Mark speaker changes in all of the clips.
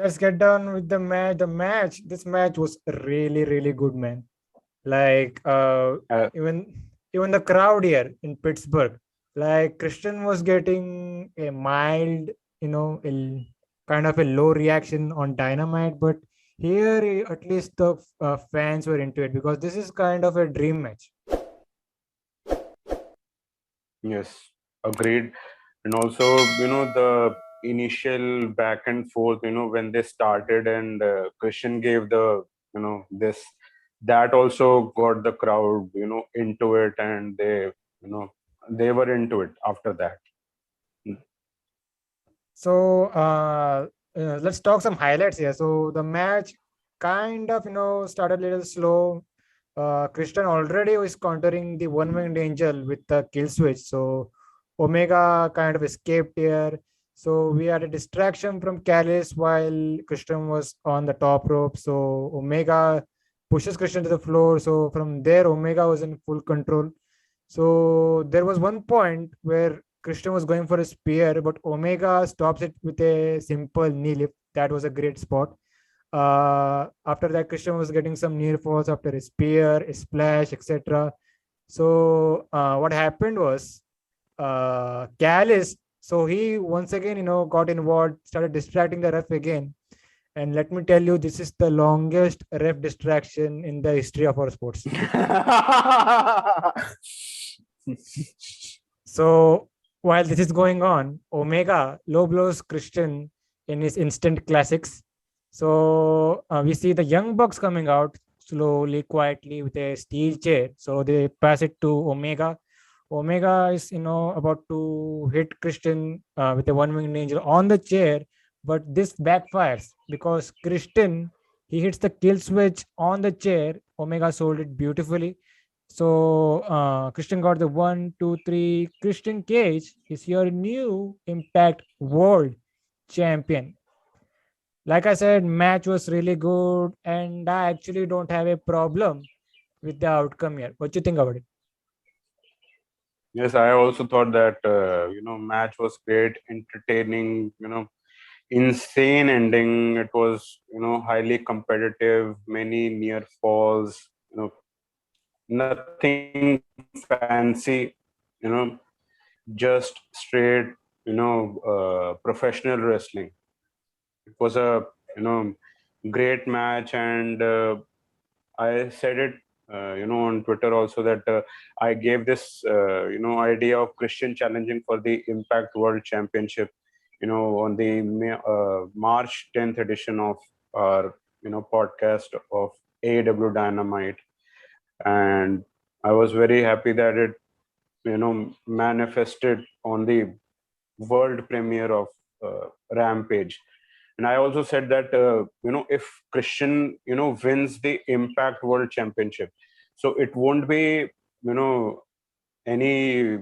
Speaker 1: let's get down with the match. This match was really, really good, man. Like
Speaker 2: Uh,
Speaker 1: even the crowd here in Pittsburgh, like Christian was getting a mild, kind of a low reaction on Dynamite, but here at least the fans were into it because this is kind of a dream match.
Speaker 2: yes, agreed. And also, the initial back and forth, when they started and Christian gave this, that also got the crowd, into it, and they were into it after that.
Speaker 1: So let's talk some highlights here. So the match kind of started a little slow. Christian already was countering the one winged angel with the kill switch. So Omega kind of escaped here. So we had a distraction from Callis while Christian was on the top rope. So Omega pushes Christian to the floor. So from there, Omega was in full control. So there was one point where Christian was going for a spear, but Omega stops it with a simple knee lift. That was a great spot. After that, Christian was getting some near falls after a spear, a splash, etc. So what happened was Callis. So he once again, got involved, started distracting the ref again. And let me tell you, this is the longest ref distraction in the history of our sports. So while this is going on, Omega low blows Christian in his instant classics. So we see the Young Bucks coming out slowly, quietly with a steel chair. So they pass it to Omega. Omega is, about to hit Christian with a one-winged angel on the chair, but this backfires because Christian he hits the kill switch on the chair. Omega sold it beautifully. So Christian got the 1, 2, 3. Christian Cage is your new Impact World Champion. Like I said, match was really good, and I actually don't have a problem with the outcome here. What do you think about it?
Speaker 2: Yes, I also thought that match was great, entertaining, insane ending. It was highly competitive, many near falls, nothing fancy, just straight, professional wrestling. It was a great match, and I said it on Twitter also that I gave this idea of Christian challenging for the Impact World Championship on the March 10th edition of our podcast of AEW Dynamite. And I was very happy that it manifested on the world premiere of Rampage. And I also said that if Christian wins the Impact World Championship, so it won't be any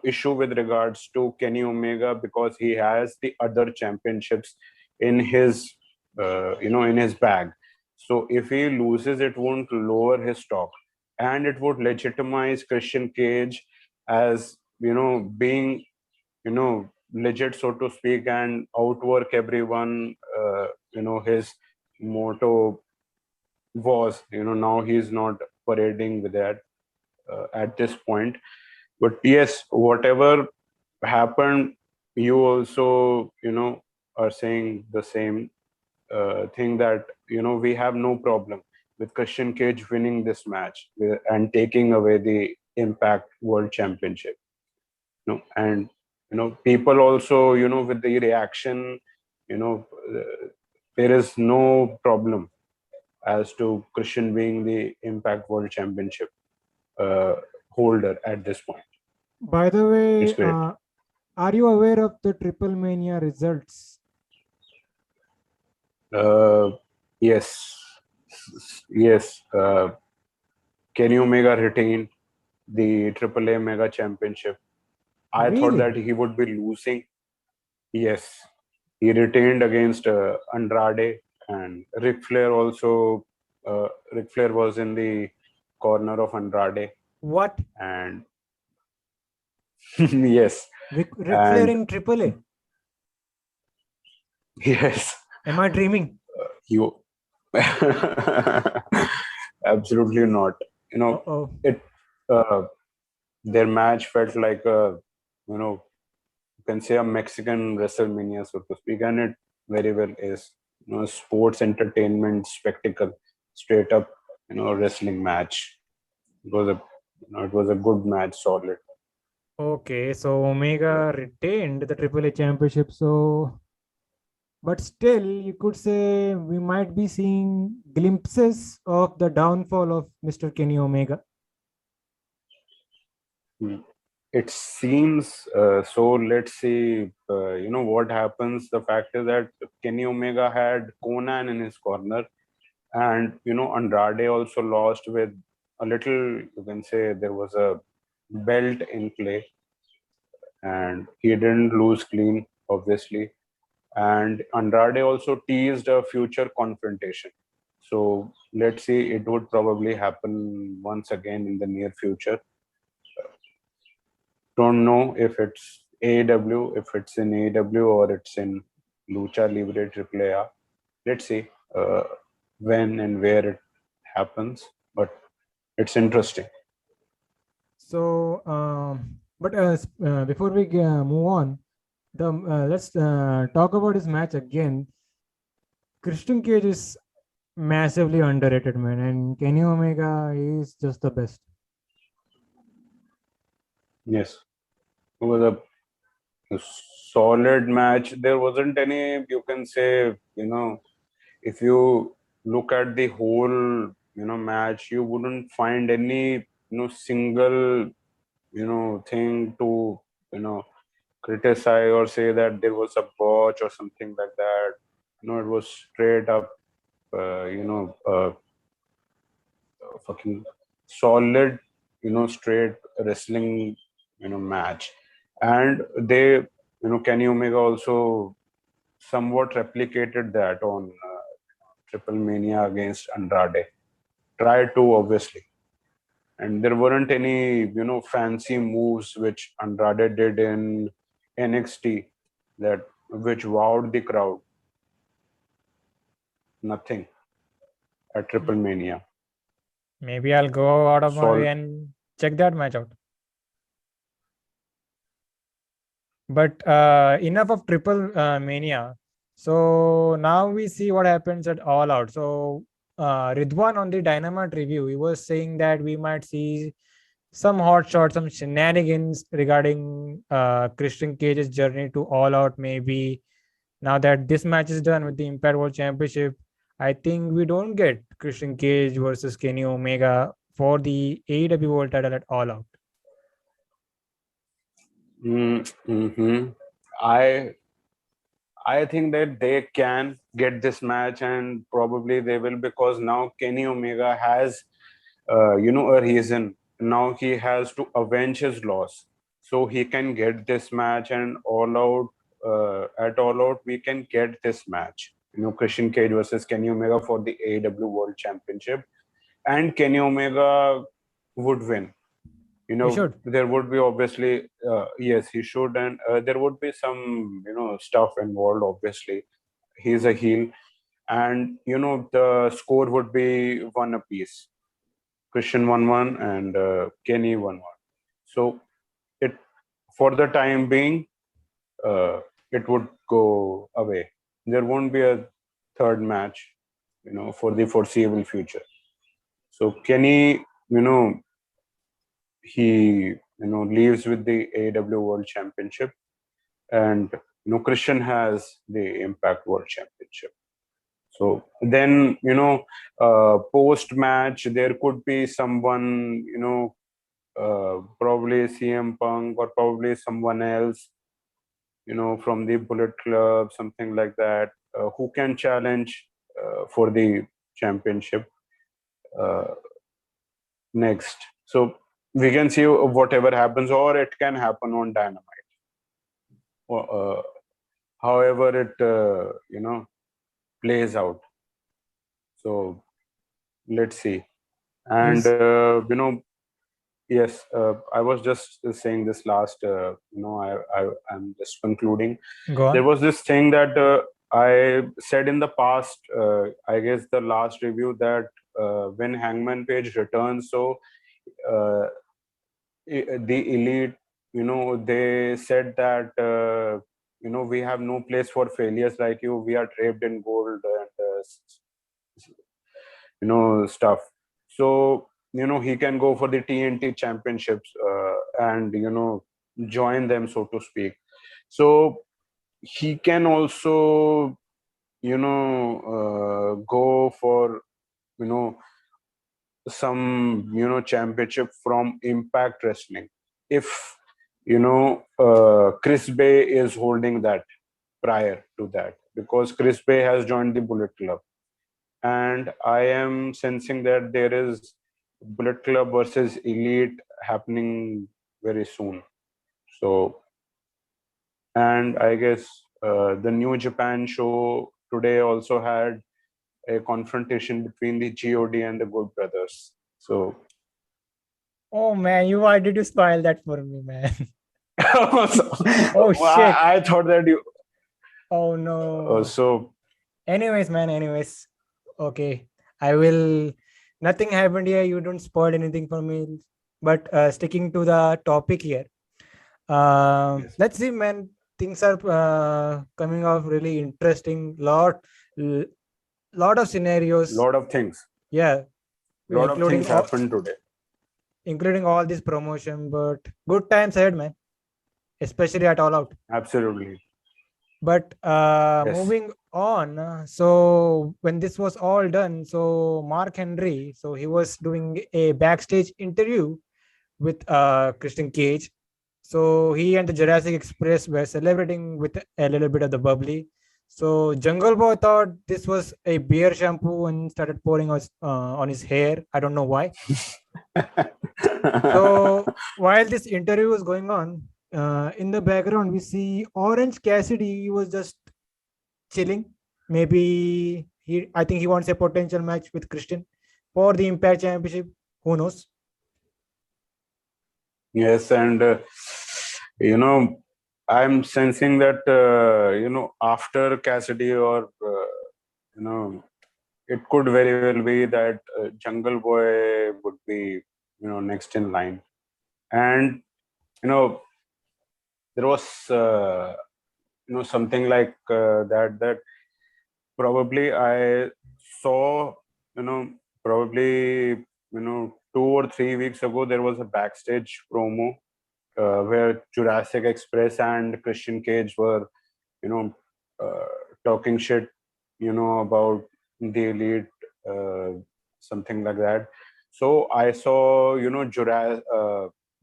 Speaker 2: issue with regards to Kenny Omega, because he has the other championships in his in his bag. So if he loses, it won't lower his stock, and it would legitimize Christian Cage as being legit, so to speak, and outwork everyone. His motto was, now he's not parading with that at this point. But yes, whatever happened, you also are saying the same thing, that we have no problem with Christian Cage winning this match and taking away the Impact World Championship. And people also with the reaction, you know there is no problem as to Christian being the Impact World Championship uh, holder at this point.
Speaker 1: By the
Speaker 2: It's
Speaker 1: way,
Speaker 2: great.
Speaker 1: are you aware of the Triple Mania results?
Speaker 2: uh, yes. Yes, Kenny Omega retained the AAA Mega Championship. I thought
Speaker 1: Really?
Speaker 2: that he would be losing. Yes, he retained against Andrade, and Ric Flair also. Ric Flair was in the corner of Andrade,
Speaker 1: What?
Speaker 2: and yes,
Speaker 1: Ric Flair
Speaker 2: and
Speaker 1: in AAA?
Speaker 2: yes,
Speaker 1: Am I dreaming?
Speaker 2: You absolutely not. You know,
Speaker 1: Uh-oh.
Speaker 2: it uh, their match felt like a, you know, you can say a Mexican WrestleMania, so to speak, and it very well is. You know, sports entertainment spectacle, straight up, you know, wrestling match. It was a, you know, it was a good match, solid.
Speaker 1: Okay, so
Speaker 2: Yeah.
Speaker 1: Omega retained the Triple H championship. So, but still, you could say we might be seeing glimpses of the downfall of Mr. Kenny Omega.
Speaker 2: Hmm. It seems so. Let's see. You know what happens. The fact is that Kenny Omega had Conan in his corner, and you know Andrade also lost with a little. You can say there was a belt in play, and he didn't lose clean, obviously. And Andrade also teased a future confrontation. So let's see. It would probably happen once again in the near future. Don't know if it's AEW, if it's in AEW or it's in Lucha Libre AAA. Let's see uh, when and where it happens, but it's interesting.
Speaker 1: So, but before we move on, let's talk about his match again. Christian Cage is massively underrated, man, and Kenny Omega is just the best.
Speaker 2: Yes, it was a solid match. There wasn't any, you can say, you know, if you look at the whole, you know, match, you wouldn't find any, you know, single, you know, thing to, you know, criticize or say that there was a botch or something like that. No, it was straight up, you know, fucking solid, you know, straight wrestling, you know, match. And they, you know, Kenny Omega also somewhat replicated that on Triple Mania against Andrade. Tried to, obviously. And there weren't any, you know, fancy moves which Andrade did in NXT that which wowed the crowd. Nothing at Triple Mania.
Speaker 1: Maybe I'll go out of my way
Speaker 2: Sol
Speaker 1: and check that match out. But enough of Triple Mania. So now we see what happens at All Out. So Ridwan on the Dynamite review, he was saying that we might see some hot shots, some shenanigans regarding Christian Cage's journey to All Out. Maybe now that this match is done with the Impact World Championship, I think we don't get Christian Cage versus Kenny Omega for the AEW World Title at All Out.
Speaker 2: mm-hmm. I I think that they can get this match, and probably they will, because now Kenny Omega has, you know, a reason. Now he has to avenge his loss, so he can get this match, and all out at all out we can get this match. You know, Christian Cage versus Kenny Omega for the AEW World Championship, and Kenny Omega would win. You
Speaker 1: He
Speaker 2: know,
Speaker 1: should.
Speaker 2: there would be obviously, yes, he should, and there would be some, you know, stuff involved. Obviously, he's a heel, and you know the score would be one apiece. Christian 1-1 and Kenny 1-1. So it, for the time being, it would go away. There won't be a third match, you know, for the foreseeable future. So Kenny, you know, he, you know, leaves with the AW World Championship, and you know Christian has the Impact World Championship. So then, you know, post match there could be someone, you know, probably CM Punk or probably someone else, you know, from the Bullet Club, something like that, who can challenge for the championship uh, next. So we can see whatever happens, or it can happen on Dynamite. Or, however it, you know, plays out. So let's see. And
Speaker 1: Is
Speaker 2: you know, yes, I was just saying this last. You know, I'm just concluding.
Speaker 1: go
Speaker 2: There
Speaker 1: on.
Speaker 2: was this thing that I said in the past, I guess the last review, that when Hangman Page returns, so uh, the elite, they said that we have no place for failures like you. We are draped in gold and stuff. So he can go for the TNT championships and join them, so to speak. So he can also go for you know some championship from Impact Wrestling, if Chris Bay is holding that prior to that, because Chris Bay has joined the Bullet Club, and I am sensing that there is Bullet Club versus Elite happening very soon. So, and I guess the New Japan show today also had a confrontation between the God and the Good Brothers. So
Speaker 1: Oh man, why did you spoil that for me, man? Oh
Speaker 2: well,
Speaker 1: shit.
Speaker 2: I thought that you.
Speaker 1: Oh no.
Speaker 2: So
Speaker 1: Anyways, man, anyways. Okay. I will. Nothing happened here. You don't spoil anything for me. But sticking to the topic here.
Speaker 2: yes,
Speaker 1: Let's see, man. Things are coming off really interesting. L- lot of scenarios.
Speaker 2: lot of things,
Speaker 1: Yeah,
Speaker 2: lot of
Speaker 1: including
Speaker 2: things
Speaker 1: all,
Speaker 2: happened today.
Speaker 1: including all this promotion. But good times ahead, man. Especially at All Out.
Speaker 2: Absolutely,
Speaker 1: But
Speaker 2: yes.
Speaker 1: moving on, so when this was all done, so Mark Henry, so he was doing a backstage interview with Christian Cage. So he and the Jurassic Express were celebrating with a little bit of the bubbly. So Jungle Boy thought this was a beer shampoo and started pouring on his hair. I don't know why. So while this interview was going on, in the background we see Orange Cassidy. He was just chilling. Maybe I think he wants a potential match with Christian for the Impact Championship. Who knows?
Speaker 2: Yes, and you know, I'm sensing that after Cassidy, or you know, it could very well be that Jungle Boy would be next in line, and you know there was something like that probably I saw, you know, probably, 2 or 3 weeks ago, there was a backstage promo where Jurassic Express and Christian Cage were, you know, uh, talking shit, about the elite, something like that. So I saw,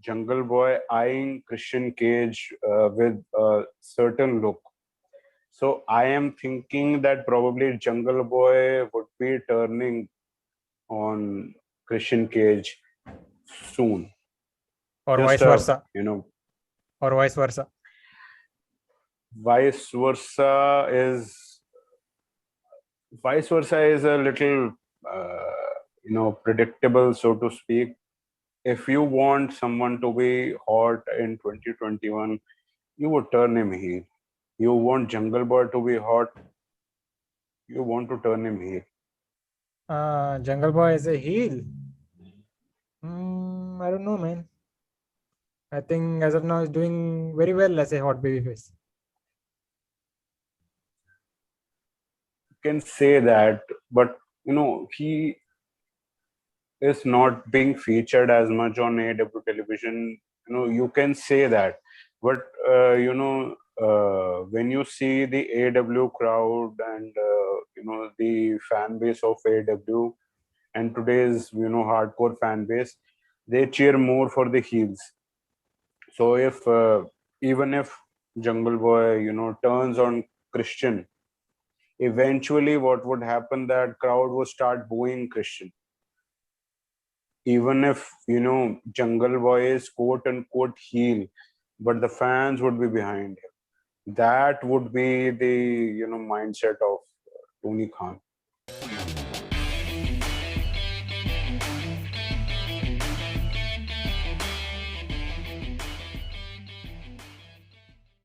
Speaker 2: Jungle Boy eyeing Christian Cage with a certain look. So I am thinking that probably Jungle Boy would be turning on Christian Cage soon.
Speaker 1: Or
Speaker 2: Just
Speaker 1: vice versa? Or vice versa?
Speaker 2: vice versa is vice versa is a little predictable, so to speak. If you want someone to be hot in 2021, you would turn him heel. You want Jungle Boy to be hot, you want to turn him heel.
Speaker 1: Jungle Boy is a heel. I don't know, man. I think as of now, he's doing very well as a hot baby face.
Speaker 2: Can say that, but he is not being featured as much on AW television. You can say that, but when you see the AW crowd and the fan base of AW and today's hardcore fan base, they cheer more for the heels. So if even if Jungle Boy turns on Christian, eventually what would happen, that crowd would start booing Christian, even if Jungle Boy is quote unquote heel, but the fans would be behind him. That would be the mindset of Tony Khan.